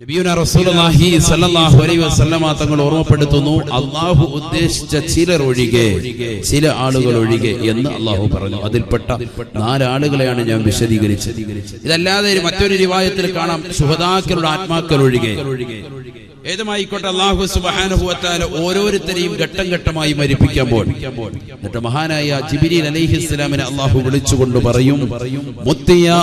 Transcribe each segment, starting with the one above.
നബിയുനാ റസൂലുള്ളാഹി സ്വല്ലല്ലാഹു അലൈഹി വസല്ലമ തങ്ങൾ ഓർമ്മപ്പെടുത്തുന്നു, അല്ലാഹു ഉദ്ദേശിച്ച ചിലർ ഒഴികെ, ചില ആളുകൾ ഒഴികെ എന്ന് അല്ലാഹു പറഞ്ഞു. അതിൽപ്പെട്ട 4 ആളുകളെയാണ് ഞാൻ വിശദീകരിച്ചത്. ഇതല്ലാതെ മറ്റൊരു റിവായത്തിൽ കാണാം ശുഹദാക്കളുടെ ആത്മാക്കൾ ഒഴികെ. ഏതുമായിക്കോട്ടെ, അല്ലാഹു സുബ്ഹാനഹു വ തആല ഓരോരുത്തരെയും ഘട്ടം ഘട്ടമായി മരിപ്പിക്കുമ്പോൾ എന്നിട്ട് മഹാനായ ജിബ്രീൽ അലൈഹിസ്സലാമിനെ അല്ലാഹു വിളിച്ചുകൊണ്ട് പറയും, മുത്തിയാ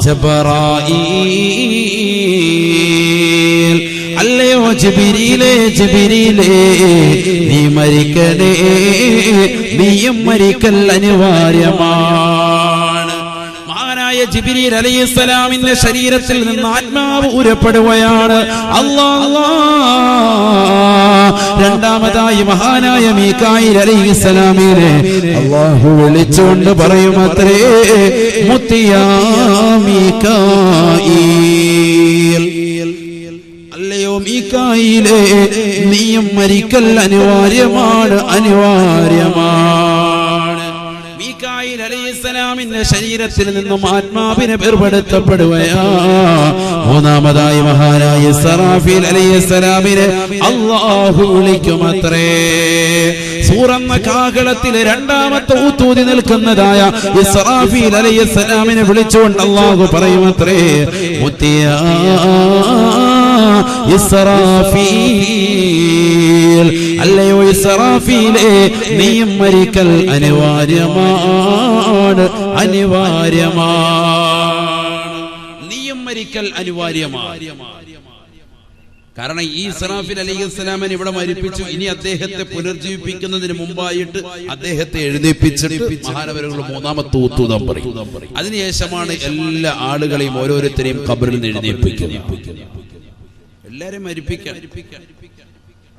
ജബറായീൽ, അല്ലയോ ജിബ്രീലേ, ജിബ്രീലേ നീ മരിക്കണേ, നീയും മരിക്കൽ അനിവാര്യമാണ്. മഹാനായ ജിബ്രീൽ അലൈഹിസ്സലാമിന്റെ ശരീരത്തിൽ നിന്ന് ആത്മാവ് ഊരപ്പെടുകയാണ്. അല്ലാഹ് രണ്ടാമതായി മഹാനായ മീകായിൽ അലൈഹിസ്സലാമിനെ അല്ലാഹു വിളിച്ചുകൊണ്ട് പറയുമത്രേ, മുത്തിയാ മീകായിൽ, അല്ലയോ മീകായിലേ നീയും മരിക്കൽ അനിവാര്യമാണ്, അനിവാര്യമാണ്. മീകായിൽ അലൈഹിസ്സലാമിന്റെ ശരീരത്തിൽ നിന്നും ആത്മാവിനെ വേർപെടുത്തപ്പെടുകയാ. മൂന്നാമതായി മഹാനായ ഇസ്റാഫീൽ അലൈഹിസ്സലാമിനെ അല്ലാഹു വിളിക്കുമത്രേ. സൂറന്ന കാഹളത്തിലെ രണ്ടാമത്തെ ഊത്തൂതി നിൽക്കുന്നതായ ഇസ്റാഫീൽ അലൈഹിസ്സലാമിനെ വിളിച്ചുകൊണ്ട് അല്ലാഹു പറയുമത്രേ, മുത്തിയാ ഇസ്റാഫീൽ, അല്ലയോ ഇസ്റാഫീലേ നീയും മരിക്കൽ അനിവാര്യമാണ്, അനിവാര്യമാണ്. നീയും മരിക്കൽ അനിവാര്യമാണ്. കാരണം ഈ ഇസ്റാഫീൽ അലൈഹിസ്സലാമിനെ ഇവിടെ മരിപ്പിച്ചു. ഇനി അദ്ദേഹത്തെ പുനർജീവിപ്പിക്കുന്നതിന് മുമ്പായിട്ട് അദ്ദേഹത്തെ എഴുന്നേൽപ്പിച്ചിട്ട് മഹാനവരുകൾ മൂന്നാമത്തെ ഊത്തൂതം പറയും. അതിനുശേഷമാണ് എല്ലാ ആളുകളെയും ഓരോരുത്തരെയും ഖബറിൽ നിന്ന് എഴുന്നേൽപ്പിക്കുന്നത്. എല്ലാരെയും മരിപ്പിക്കാൻ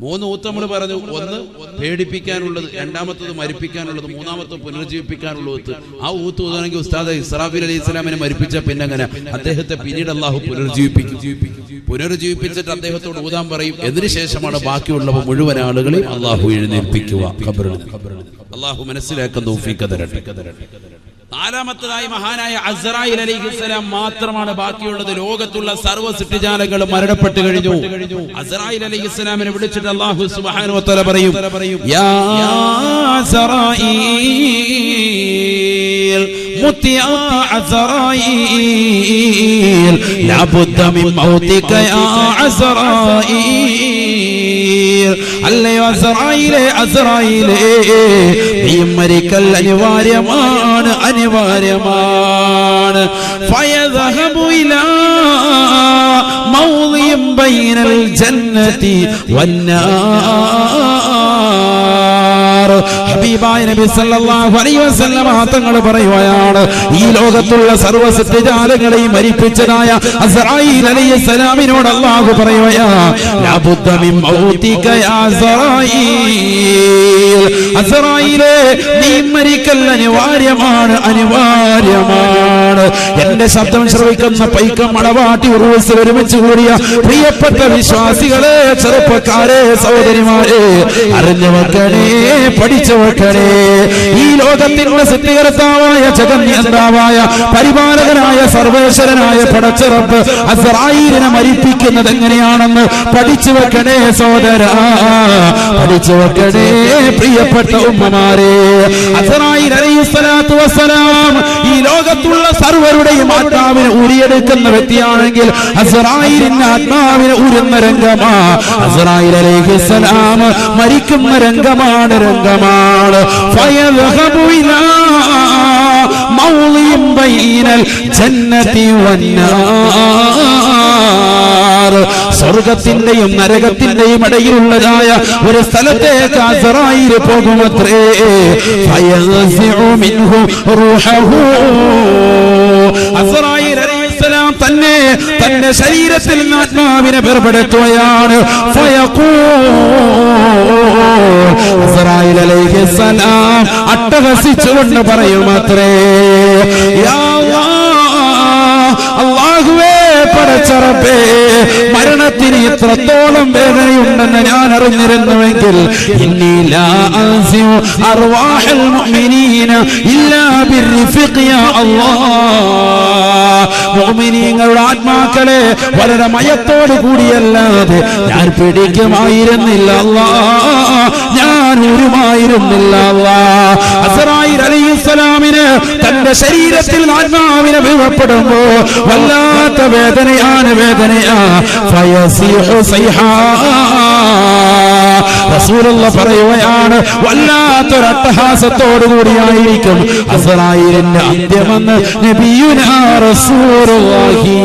3 ഊത്ത് നമ്മൾ പറഞ്ഞു. ഒന്ന് പേടിപ്പിക്കാനുള്ളത്, രണ്ടാമത്തത് മരിപ്പിക്കാനുള്ളത്, മൂന്നാമത്തത് പുനർജീവിപ്പിക്കാനുള്ളത്. ആ ഊത്ത് ഊതാണെങ്കിൽ ഉസ്താദ് ഇസ്റാഫീൽ അലൈഹിസ്സലാമിനെ മരിപ്പിച്ച പിന്നെ അങ്ങനെ അദ്ദേഹത്തെ പിന്നീട് അല്ലാഹു പുനർജീവിപ്പിച്ചിട്ട് അദ്ദേഹത്തോട് ഊതാൻ പറയും. അതിനുശേഷമാണ് ബാക്കിയുള്ളവ മുഴുവൻ ആളുകളെയും അല്ലാഹു എഴുന്നേൽപ്പിക്കുക ഖബറിൽ. അല്ലാഹു മനസ്സിലാക്കാൻ തൗഫീഖ് തരട്ടെ. നാലാമത്തതായി മഹാനായ അസ്റായീൽ അലൈഹിസ്സലാം മാത്രമാണ് ബാക്കിയുള്ളത്. ലോകത്തുള്ള സർവ്വ സൃഷ്ടിജാലങ്ങളും മരണപ്പെട്ടു കഴിഞ്ഞു. അസ്റായീൽ അലൈഹിസ്സലാമിനെ വിളിച്ചിട്ട് അല്ലാഹു സുബ്ഹാനഹു വ തആല പറയും, യാ അസ്റായീൽ, മുത്തിയാ അസ്റായീൽ, ലാ ബുദ്ദ മിൻ മൗതിക യാ അസ്റായീൽ, അല്ലയോ അസ്റായീലേ, അസ്റായീലേ നീ മരിക്കൽ അനിവാര്യമാണ്, അനിവാര്യമാണ്. ഫയദ്ഹബു ഇലാ മൗളിൻ ബൈനൽ ജന്നതി വന്നാർ. ഹബീബായ നബി സല്ലല്ലാഹു അലൈഹി വസല്ലം തങ്ങൾ പറയുകയാണ്, ഈ ലോകത്തുള്ള സർവ്വ സൃഷ്ടിജാലങ്ങളെയും മരിപ്പിച്ചതായ അസ്റായീൽ അലൈഹിസ്സലാമിനോട് അല്ലാഹു പറയുകയാ, ലാ ബുദ്ദ മിൻ മൗതിക യാ അസ്റായീൽ, അസ്റായീലേ നീ മരിക്കൽ അനിവാര്യമാണ്, അനിവാര്യമാണ്. എന്റെ ശബ്ദം ശ്രവിക്കുന്ന പൈക്കം, മടവാട്ടി, ഉറൂസ് ഒരുമിച്ച് കൂടിയ പ്രിയപ്പെട്ട വിശ്വാസികളെ, ചെറുപ്പക്കാരെ, സഹോദരിമാരെ, അറിഞ്ഞു വെക്കണേ, പഠിച്ചു വെക്കണേ. ഈ ലോകത്തിന്റെ സൃഷ്ടികർത്താവായ, ജഗന്നിയന്താവായ, പരിപാലകനായ, സർവേശ്വരനായ പടച്ച റബ്ബ് അസ്റായീലിനെ മരിപ്പിക്കുന്നത് എങ്ങനെയാണെന്ന് പഠിച്ചു വെക്കണേ സഹോദരാ, പഠിച്ചു വെക്കണേ പ്രിയപ്പെട്ട ഉമ്മമാരെ. അസ്റായീൽ അലൈഹിസ്സലാത്തു വസ്സലാം ഈ ലോകത്തുള്ള സർവരുടെയും ആത്മാവിനെ ഊരിയെടുക്കുന്ന വ്യക്തിയാണെങ്കിൽ അസ്റായീലിന്റെ ആത്മാവിനെ ഊരുന്ന രംഗമാ അസ്റായീൽ അലൈഹിസ്സലാം മരിക്കുന്ന രംഗമാണ്, രംഗമാണ്. ഫയദ്ഹബു ഇലാ മൗളിൻ ബൈനൽ ജന്നതി വന്നാർ. സ്വർഗത്തിന്റെയും നരകത്തിന്റെയും ഇടയിലുള്ളതായ ഒരു സ്ഥലത്തേക്ക് അസ്റായീൽ പോകുമത്രേ. ഫയൻസിഉ മിൻഹു റൂഹഹു. അസ്റായീൽ അലൈഹിസ്സലാം തന്റെ ശരീരത്തിൽ നിന്ന് ആത്മാവിനെ വേർപെടുത്തുകയാണ്. അസ്റായീൽ അലൈഹിസ്സലാം അട്ടഹസിച്ചുകൊണ്ട് പറയുമത്രേ, യാ അല്ലാഹ്, അല്ലാഹുവേ പടച്ചറപ്പേ, മരണത്തിന് ഇത്രത്തോളം വേദനയുണ്ടെന്ന് ഞാൻ അറിഞ്ഞിരുന്നുവെങ്കിൽ ഇന്നി ലാ അൻസിഉ അർവാഹൽ മുഅ്മിനീന ഇല്ലാ ബിർരിഫഖ് യാ അല്ലാഹ്. മുഅ്മിനീങ്ങളുടെ ആത്മാക്കളെ വളരെ മയത്തോട് കൂടിയല്ലാതെ ഞാൻ പിടിക്കുമായിരുന്നില്ല അല്ലാഹ്, ഞാൻ ഉരുമായിരുന്നില്ല അല്ലാഹ്. അസ്റായീൽ അലൈഹിസ്സലാമിന് തന്റെ ശരീരത്തിൽ ആത്മാവിനെ വീഴപ്പെടുമ്പോ വല്ലാത്ത വേദനയാണ്, വേദനയാ. ഫയസിഹു സൈഹാ, റസൂലുള്ളാഹി പറയുകയാണ്, വല്ലാത്തൊരു അട്ടഹാസത്തോടു കൂടിയായിരിക്കും അസ്റായീലിന്റെ അന്ത്യമെന്ന് നബിയുനാ റസൂലുള്ളാഹി.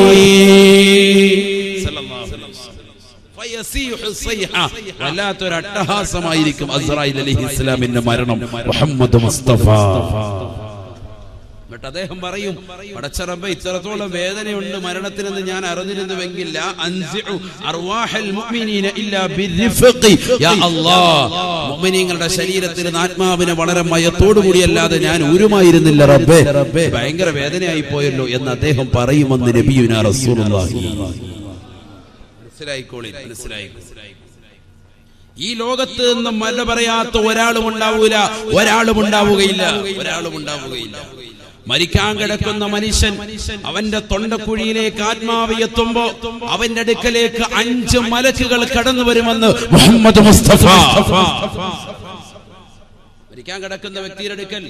വല്ലാത്തൊരു അട്ടഹാസമായിരിക്കും അസ്റായീൽ അലൈഹിസ്സലാമിന്റെ മരണം. മുഹമ്മദ് മുസ്തഫ. എന്നിട്ട് അദ്ദേഹം പറയും, പടച്ചറബ്ബേ ഇത്രത്തോളം വേദനയുണ്ട് മരണത്തിനെന്ന് ഞാൻ അറിഞ്ഞിരുന്നുവെങ്കിൽ ലാ അൻസിഉ അർവാഹൽ മുഅ്മിനീന ഇല്ലാ ബിർരിഫഖി യാ അല്ലാഹ്. മുഅ്മിനീങ്ങളുടെ ശരീരത്തിൽ ആത്മാവിനെ വളരെ മയത്തോടു കൂടിയല്ലാതെ ഞാൻ ഊരുമായിരുന്നില്ല റബ്ബേ, ഭയങ്കര വേദനയായി പോയല്ലോ എന്ന് അദ്ദേഹം പറയുമെന്ന് നബിയുനാ റസൂലുള്ളാഹി. മനസ്സിലായിക്കോളി. ഈ ലോകത്ത് നിന്ന് മല പറയാത്ത ഒരാളും ഉണ്ടാവൂല, ഒരാളും ഉണ്ടാവുകയില്ല. മരിക്കാൻ കിടക്കുന്ന മനുഷ്യൻ അവന്റെ തൊണ്ടക്കുഴിയിലേക്ക് ആത്മാവ് എത്തുമ്പോ അവന്റെ അടുക്കലേക്ക് 5 മലക്കുകൾ കടന്നു വരുമെന്ന് മുഹമ്മദ് മുസ്തഫ. മരിക്കാൻ കിടക്കുന്ന വ്യക്തിയുടെ അടുക്കൽ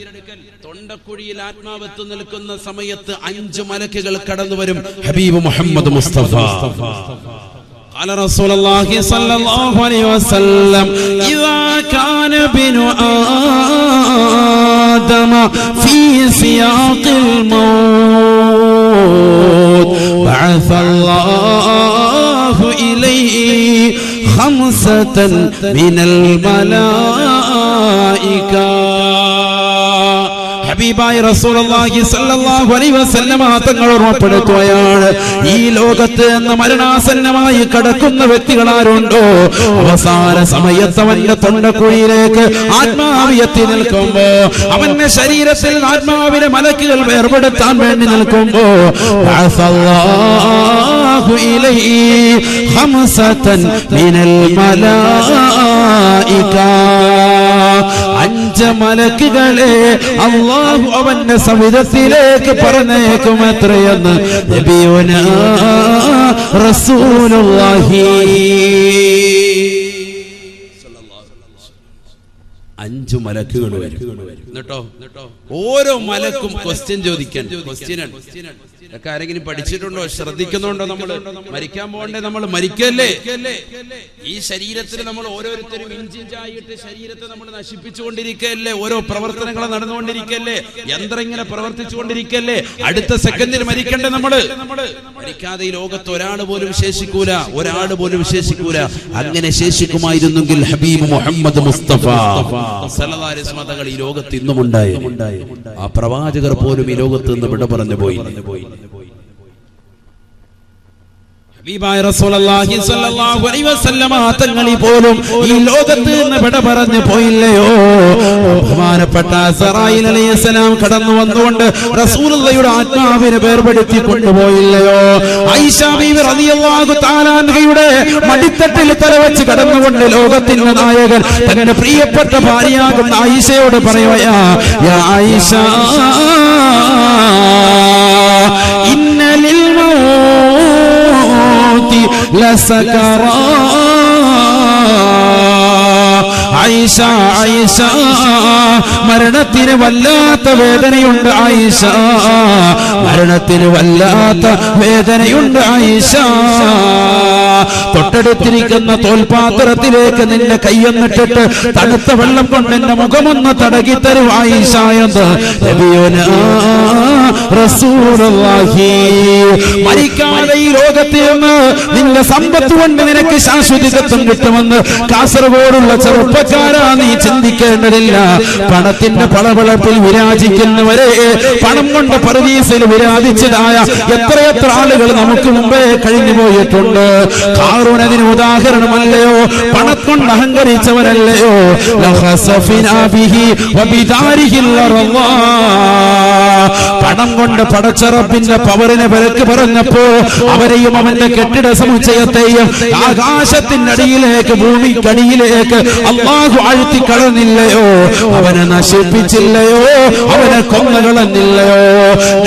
തൊണ്ടക്കുഴിയിൽ ആത്മാവ് എത്തി നിൽക്കുന്ന സമയത്ത് 5 മലക്കുകൾ കടന്നു വരും. ഹബീബ് മുഹമ്മദ് മുസ്തഫ. قال رسول الله صلى الله عليه وسلم إذا كان ابن آدم في سياق الموت بعث الله إليه 5 من الملائكة. ഹബീബായ റസൂലുള്ളാഹി സ്വല്ലല്ലാഹു അലൈഹി വസല്ലമ തങ്ങൾ ഓർമ്മപ്പെടുത്തുകയാണ്, ഈ ലോകത്ത് നിന്ന് മരണാസന്നമായി കിടക്കുന്ന വ്യക്തികൾ ആരുണ്ടോ അവസാന സമയത്ത് അവന്റെ തൊണ്ടക്കുഴിയിലേക്ക് ആത്മാവ് എത്തി നിൽക്കുമ്പോ, അവന്റെ ശരീരത്തിൽ ആത്മാവിനെ മലക്കുകൾ വേർപെടുത്താൻ വേണ്ടി നിൽക്കുമ്പോ അല്ലാഹു ഇലൈഹി 5 മിനൽ മലായിക, 5 മലക്കുകളെ അല്ലാഹു അവന്റെ സവിധത്തിലേക്ക് പറഞ്ഞേക്കും. എത്രയെന്ന് നബിയുനാ റസൂലുള്ളാഹി. 5 മലക്കുകൾ വരും. എന്നിട്ടോ ഓരോ മലക്കും ക്വസ്റ്റ്യൻ ചോദിക്കാൻ. ഇതൊക്കെ ആരെങ്കിലും പഠിച്ചിട്ടുണ്ടോ, ശ്രദ്ധിക്കുന്നുണ്ടോ? നമ്മൾ മരിക്കാൻ പോകണ്ടേ? നമ്മൾ മരിക്കല്ലേ? ഈ ശരീരത്തിൽ നമ്മൾ ഓരോരുത്തരും ഇഞ്ചിഞ്ചായിട്ട് ശരീരത്തെ നമ്മൾ നശിപ്പിച്ചുകൊണ്ടിരിക്കല്ലേ? ഓരോ പ്രവർത്തനങ്ങൾ നടന്നുകൊണ്ടിരിക്കല്ലേ? യന്ത്രം ഇങ്ങനെ പ്രവർത്തിച്ചുകൊണ്ടിരിക്കല്ലേ? അടുത്ത സെക്കൻഡിൽ മരിക്കണ്ടേ? നമ്മള് മരിക്കാതെ ഈ ലോകത്ത് ഒരാൾ പോലും ശേഷിക്കൂല, അങ്ങനെ ശേഷിക്കുമായിരുന്നെങ്കിൽ ഹബീബ് മുഹമ്മദ് മുസ്തഫ സല്ലല്ലാഹു അലൈഹി വസല്ലം തങ്ങൾ ഈ ലോകത്ത് ഇന്നും ഉണ്ടായിരുന്നു. ആ പ്രവാചകർ പോലും ഈ ലോകത്ത് നിന്ന് വിട പറഞ്ഞു പോയി. ഹബീബായ റസൂലുള്ളാഹി സ്വല്ലല്ലാഹു അലൈഹി വസല്ലം തങ്ങൾ പോലും ഈ ലോകത്ത് നിന്ന് വിട പറഞ്ഞു പോയില്ലയോ? ബഹുമാനപ്പെട്ട അസ്റായീൽ അലൈഹിസ്സലാം കടന്നു വന്നുകൊണ്ട് റസൂലുള്ളാഹിയുടെ ആത്മാവിനെ വേർപെടുത്തി കൊണ്ടുപോയില്ലയോ? ആയിഷ ബീവി റളിയല്ലാഹു തആല അൻഹയുടെ മടിത്തട്ടിൽ തലവെച്ച് കടന്നുകൊണ്ട് ലോകത്തിന്റെ നായകൻ തന്റെ പ്രിയപ്പെട്ട ഭാര്യയാകുന്ന ആയിഷയോട് പറയുകയാ, യാ ആയിഷ ഇന്നലിൽ ലസകറാ. ആയിഷ, ആയിഷ മരണത്തിന് വല്ലാത്ത വേദനയുണ്ട്. ആയിഷ മരണത്തിന് വല്ലാത്ത വേദനയുണ്ട്. ആയിഷ തൊട്ടടുത്തിരിക്കുന്ന തോൽപാത്രത്തിലേക്ക് നിന്റെ കൈയൊന്നിട്ടിട്ട് തണുത്ത വെള്ളം കൊണ്ട് എന്റെ മുഖമൊന്ന് തടകി തരും ആയിഷ എന്ന് നബിയുനാ റസൂലുള്ളാഹി. മരിക്കാതെ ഈ ലോകത്തിൽ നിന്ന് നിന്റെ സമ്പത്ത് കൊണ്ട് നിനക്ക് ശാശ്വതത്വം കിട്ടുമെന്ന് കാസർഗോഡുള്ള ചെറുപ്പ ചെറുപ്പക്കാരാ, നീ ചിന്തിക്കേണ്ടതില്ല. പണത്തിന്റെ പളപളപ്പിൽ വിരാജിക്കുന്നവരെ, പണം കൊണ്ട് പറുദീസിൽ വിരാജിച്ചതായ എത്രയെത്ര ആളുകൾ നമുക്ക് മുമ്പേ കഴിഞ്ഞു പോയിട്ടുണ്ട്. ഖാറൂൻ അതിന് ഉദാഹരണമല്ലയോ? പണം കൊണ്ട് അഹങ്കരിച്ചവരല്ലയോ? പണം കൊണ്ട് പടച്ചറപ്പിന്റെ പവറിനെ വിലക്ക് പറഞ്ഞപ്പോ അവരെയും അവന്റെ കെട്ടിട സമുച്ചയത്തെയും ആകാശത്തിന്റെ അടിയിലേക്ക്, ഭൂമിക്കടിയിലേക്ക് അല്ലാഹു ആഴ്ത്തി കളഞ്ഞില്ലയോ? അവനെ നശിപ്പിച്ചില്ലയോ? അവനെ കൊന്നുകളഞ്ഞില്ലയോ?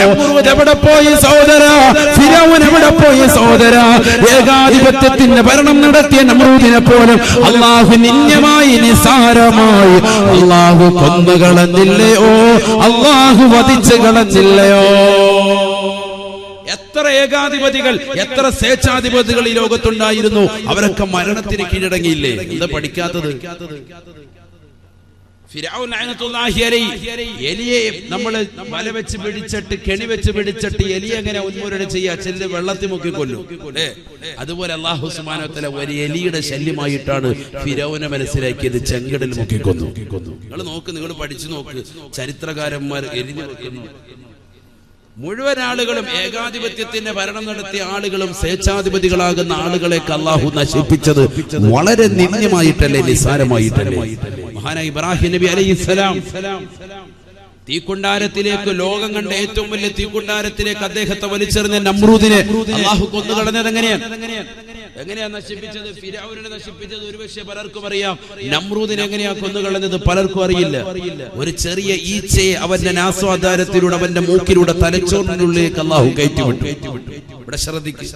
നമ്രൂദ് എവിടെ പോയി സഹോദര? ഫിറഔൻ എവിടെ പോയി സഹോദര? ഏകാധിപത്യത്തിന്റെ ഭരണം നടത്തിയ നമ്രൂദിനെ പോലും അല്ലാഹു നിന്യമായി, നിസാരമായി അല്ലാഹു കൊന്നുകളഞ്ഞില്ലയോ? അല്ലാഹു വധിച്ചു കളഞ്ഞില്ലയോ? എത്ര ഏകാധിപതികൾ, എത്ര സ്വേച്ഛാധിപതികൾ ഈ ലോകത്തുണ്ടായിരുന്നു. അവരൊക്കെ മരണത്തിന് കീഴടങ്ങിയില്ലേ? എന്താ പഠിക്കാത്തത്? ഫിറഔൻ ലഅനത്തുല്ലാഹി അലൈഹി എലിയെ നമ്മൾ വല വെച്ച് പിടിച്ചിട്ട്, കെണി വെച്ച് പിടിച്ചിട്ട് എലി എങ്ങനെ ഉന്മൂലനം ചെയ്യുക? ചെല്ല് വെള്ളത്തിൽ മുക്കി കൊല്ലും. അതുപോലെ അല്ലാഹു സുബ്ഹാനഹു വ തആല ഒരു എലിയുടെ ശല്യമായിട്ടാണ് ഫിറഔനെ മനസ്സിലാക്കിയത്, ചെങ്കടൽ മുക്കി കൊന്നു. നിങ്ങൾ നോക്ക്, നിങ്ങൾ പഠിച്ചു നോക്ക്, ചരിത്രകാരന്മാർ എലിഞ്ഞു വെക്കുന്നു. മുഴുവൻ ആളുകളും ഏകാധിപത്യത്തിന്റെ ഭരണം നടത്തിയ ആളുകളും സ്വേച്ഛാധിപതികളാകുന്ന ആളുകളെയൊക്കെ അല്ലാഹു നശിപ്പിച്ചത് വളരെ നിന്ദ്യമായിട്ടല്ലേ, നിസ്സാരമായിട്ടല്ലേ? മഹാനായ ഇബ്രാഹിം നബി അലൈഹിസ്സലാം തീക്കുണ്ടാരത്തിലേക്ക്, ലോകം കണ്ട ഏറ്റവും വലിയ തീക്കുണ്ടാരത്തിലേക്ക് അദ്ദേഹത്തെ വലിച്ചെറിഞ്ഞ നമ്രൂദിനെ അല്ലാഹു കൊന്നുകളഞ്ഞത് എങ്ങനെയാ നശിപ്പിച്ചത്? ഫിറഔനെ നശിപ്പിച്ചത് ഒരുപക്ഷെ പലർക്കും അറിയാം. നമ്രൂദിനെ എങ്ങനെയാ കൊന്നുകളഞ്ഞത് പലർക്കും അറിയില്ല. ഒരു ചെറിയ ഈച്ചയെ അവന്റെ നാസ്വാദാരത്തിലൂടെ, അവന്റെ മൂക്കിലൂടെ തലച്ചോറിനുള്ളിലേക്ക് അല്ലാഹു കയറ്റിവിട്ടു. ഇവിടെ ശ്രദ്ധിക്കുക,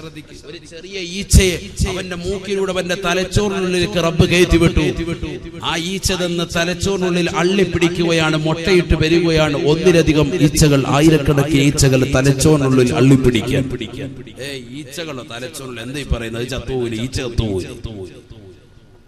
ഒരു ചെറിയ ഈച്ചയെ അവന്റെ മൂക്കിലൂടെ, അവന്റെ തലച്ചോറിനുള്ളിലേക്ക് റബ്ബ് കയറ്റിവിട്ടു. ആ ഈച്ച തന്ന് തലച്ചോറിനുള്ളിൽ അള്ളിപ്പിടിക്കുകയാണ്, മുട്ടയിട്ട് വരികയാണ്. ഒന്നിലധികം ഈച്ചകൾ, ആയിരക്കണക്കിന് ഈച്ചകൾ തലച്ചോറിനുള്ളിൽ അള്ളിപ്പിടിക്കാൻ. ഈച്ചകളോ തലച്ചോറിൽ എന്താ ഈ പറയുന്നത്? ചത്തുപോയില്ല, ഈച്ച ചത്തുപോയി.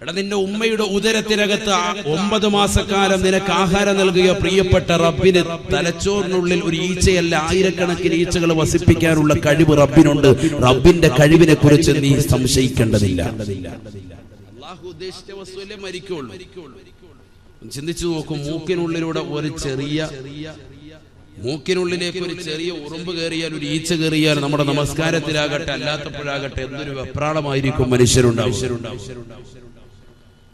എടാ, നിന്റെ ഉമ്മയുടെ ഉദരത്തിനകത്ത് 9 മാസക്കാലം നിനക്ക് ആഹാരം നൽകിയ പ്രിയപ്പെട്ട റബ്ബിന് തലച്ചോറിനുള്ളിൽ ഒരു ഈച്ചയല്ല, ആയിരക്കണക്കിന് ഈച്ചകൾ വസിപ്പിക്കാനുള്ള കഴിവ് റബ്ബിനുണ്ട്. റബ്ബിന്റെ കഴിവിനെ കുറിച്ച് നീ സംശയിക്കേണ്ടതില്ല. അല്ലാഹു ഉദ്ദേശിച്ച വസ്തുവല്ലേ മരിക്കുള്ളൂ. ചിന്തിച്ചു നോക്കും, മൂക്കിനുള്ളിലൂടെ ഒരു ചെറിയ, മൂക്കിനുള്ളിലേക്ക് ഒരു ചെറിയ ഉറുമ്പ് കയറിയാൽ, ഒരു ഈച്ച കയറിയാൽ, നമ്മുടെ നമസ്കാരത്തിലാകട്ടെ അല്ലാത്തപ്പോഴാകട്ടെ എന്തൊരു വെപ്രാളമായിരിക്കും മനുഷ്യരുണ്ടാവും.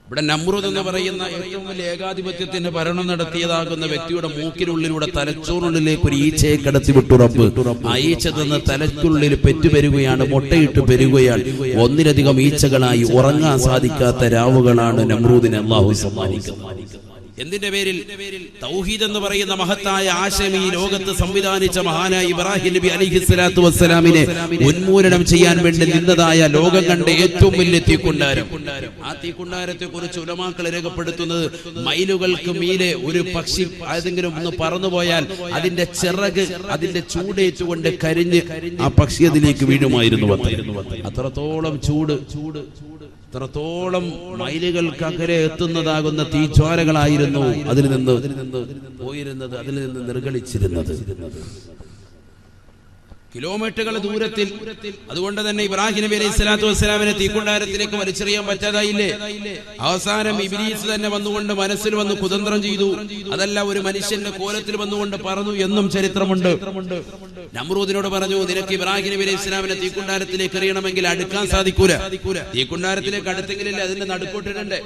ഇവിടെ നമ്രൂദ് എന്ന് പറയുന്ന ഏറ്റവും വലിയ ഏകാധിപത്യത്തിന്റെ ഭരണം നടത്തിയതാകുന്ന വ്യക്തിയുടെ മൂക്കിനുള്ളിലൂടെ തലച്ചോറിനുള്ളിലേക്ക് ഒരു ഈച്ചയെ കടത്തിവിട്ടു റബ്ബ്. ആ ഈച്ച തന്ന് തലയ്ക്കുള്ളിൽ പെറ്റുപെരുകയാണ്, മുട്ടയിട്ട് പെരുകയാണ്. ഒന്നിലധികം ഈച്ചകളായി ഉറങ്ങാൻ സാധിക്കാത്ത രാവുകളാണ് നമ്രൂദിനെ അല്ലാഹു സമ്മാനിക്കുന്നത്. എന്തിന്റെ പേരിൽ? തൗഹീദ് എന്ന് പറയുന്ന മഹത്തായ ആശയം ഈ ലോകത്ത് സംവിധാനിച്ച മഹാനായ ഇബ്രാഹിം നബി അലൈഹിസ്സലാത്തു വസ്സലാമിനെ ഉന്മൂലനം ചെയ്യാൻ വേണ്ടി നിന്നതായ ലോകം കണ്ട ഏറ്റവും വലിയ തീക്കുണ്ടാരം. ആ തീക്കുണ്ടാരത്തെ കുറിച്ച് ഉലമാക്കൾ രേഖപ്പെടുത്തുന്നത്, മൈലുകൾക്ക് മീതെ ഒരു പക്ഷി ഏതെങ്കിലും ഒന്ന് പറന്നുപോയാൽ അതിന്റെ ചിറക്, അതിന്റെ ചൂടേറ്റുകൊണ്ട് കരിഞ്ഞ് ആ പക്ഷി അതിലേക്ക് വീഴുമായിരുന്നു. അത്രത്തോളം ചൂട്, അത്രത്തോളം മൈലുകൾക്കകരെ എത്തുന്നതാകുന്ന തീജ്വാലകളായിരുന്നു അതിൽ നിന്ന് പോയിരുന്നത്, അതിൽ നിന്ന് നിർഗളിച്ചിരുന്നത്. കിലോമീറ്ററുകൾ ദൂരത്തിൽ. അതുകൊണ്ട് തന്നെ ഇബ്രാഹിം നബി അലൈഹി സ്വലാത്തു വസ്സലാമിനെ തീക്കുണ്ടാരത്തിലേക്ക് വലിച്ചെറിയാൻ പറ്റാതായില്ലേ? അവസാനം ഇബ്ലീസ് തന്നെ വന്നുകൊണ്ട് മനസ്സിൽ വന്ന് കുതന്ത്രം ചെയ്തു. അതല്ല, ഒരു മനുഷ്യന്റെ കോലത്തിൽ വന്നുകൊണ്ട് പറഞ്ഞു എന്നും ചരിത്രമുണ്ട്. നമ്രൂദിനോട് പറഞ്ഞു, നിനക്ക് ഇബ്രാഹിം നബി അലൈഹി സ്വലാമിനെ തീക്കുണ്ടാരത്തിലേക്ക് എറിയണമെങ്കിൽ അടുക്കാൻ സാധിക്കൂല. തീക്കുണ്ടാരത്തിലേക്ക് അടുത്തെങ്കിലല്ലേ അതിന്റെ നടുക്കോട്ടിടണ്ടേ?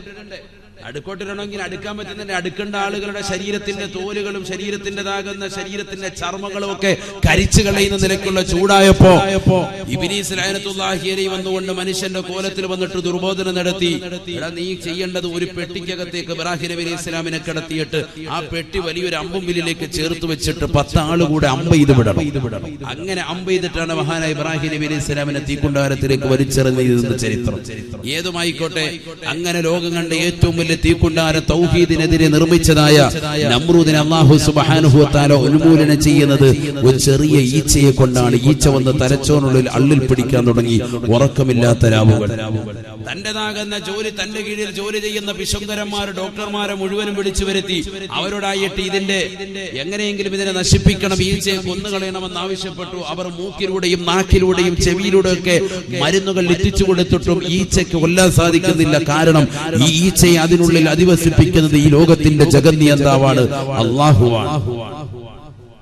അടുക്കോട്ടിടണമെങ്കിൽ അടുക്കാൻ പറ്റുന്നതിന്റെ അടുക്കേണ്ട ആളുകളുടെ ശരീരത്തിന്റെ തോലുകളും ശരീരത്തിൻ്റെതാകുന്ന ശരീരത്തിന്റെ ചർമ്മങ്ങളും ഒക്കെ കരിച്ചു കളയുന്ന നിലയ്ക്കുള്ള ചൂടായപ്പോ ഇബ്ലീസ് ലഅനത്തുല്ലാഹി അലൈഹി വന്നുകൊണ്ട് മനുഷ്യന്റെ കോലത്തിൽ വന്നിട്ട് ദുർബോധനം നടത്തി. എടാ, നീ ചെയ്യേണ്ടത് ഒരു പെട്ടിക്കകത്തേക്ക് ഇബ്രാഹിം നബി അലൈഹി സ്വലാമിനെ കടത്തിയിട്ട് ആ പെട്ടി വലിയൊരു അമ്പുമ്പിലേക്ക് ചേർത്ത് വെച്ചിട്ട് 10 ആള് കൂടെ അമ്പ് ചെയ്ത് വിടണം. അങ്ങനെ അമ്പ് ചെയ്തിട്ടാണ് മഹാനായ ഇബ്രാഹിം നബി അലൈഹി സ്വലാമിനെ തീക്കുണ്ടാരത്തിലേക്ക് വലിച്ചെറിഞ്ഞ ചരിത്രം. ഏതുമായിക്കോട്ടെ, അങ്ങനെ ലോകം കണ്ട ഏറ്റവും വലിയ തീക്കുണ്ടാര തൗഹീദിനെതിരെ നിർമ്മിച്ചതായ നമ്രൂദിനെ അല്ലാഹു സുബ്ഹാനഹു വ തആല ഉന്മൂലനം ചെയ്യുന്നത് ഒരു ചെറിയ ഈച്ചയെ കൊണ്ടാണ്. ഈച്ച വന്ന് തലച്ചോറിനുള്ളിൽ അള്ളിൽ പിടിക്കാൻ തുടങ്ങി. ഉറക്കമില്ലാത്ത രാവുകൾ. തന്റേതാകുന്ന ജോലി, തന്റെ കീഴിൽ ജോലി ചെയ്യുന്ന പിശുങ്കരന്മാർ, ഡോക്ടർമാരെ മുഴുവനും വിളിച്ചു വരുത്തി അവരോടായിട്ട് ഇതിന്റെ എങ്ങനെയെങ്കിലും ഇതിനെ നശിപ്പിക്കണം, ഈച്ചയെ കൊന്നുകളയണമെന്ന് ആവശ്യപ്പെട്ടു. അവർ മൂക്കിലൂടെയും നാക്കിലൂടെയും ചെവിയിലൂടെയൊക്കെ മരുന്നുകൾ എത്തിച്ചു കൊടുത്തിട്ടും ഈച്ചയ്ക്ക് കൊല്ലാൻ സാധിക്കുന്നില്ല. കാരണം ഈ ഈച്ചയെ അതിനുള്ളിൽ അധിവസിപ്പിക്കുന്നത് ഈ ലോകത്തിന്റെ ജഗന്നിയന്താവാണ്, അള്ളാഹുവാണ്.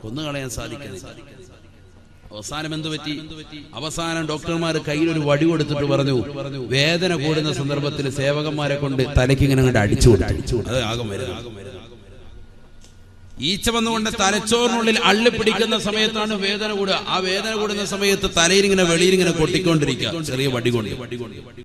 കൊന്നുകളയാൻ സാധിക്കുന്നത്. അവസാനം എന്ത് പറ്റി? അവസാനം ഡോക്ടർമാർ കയ്യിൽ ഒരു വടി കൊടുത്തിട്ട് പറഞ്ഞു, വേദന കൂടുന്ന സന്ദർഭത്തിൽ സേവകന്മാരെ കൊണ്ട് തലയ്ക്ക് ഇങ്ങനെ അങ്ങോട്ട് അടിച്ചു കൊടുത്തു. അത് ആകം വരുന്നത്. ഈച്ച വന്നുകൊണ്ട് തലച്ചോറിനുള്ളിൽ അള്ളി പിടിക്കുന്ന സമയത്താണ് വേദന കൂടുക. ആ വേദന കൂടുന്ന സമയത്ത് തലയിൽ ഇങ്ങനെ വെളിയിൽ ഇങ്ങനെ കൊട്ടിക്കൊണ്ടിരിക്കുക ചെറിയ വടി കൊണ്ട്.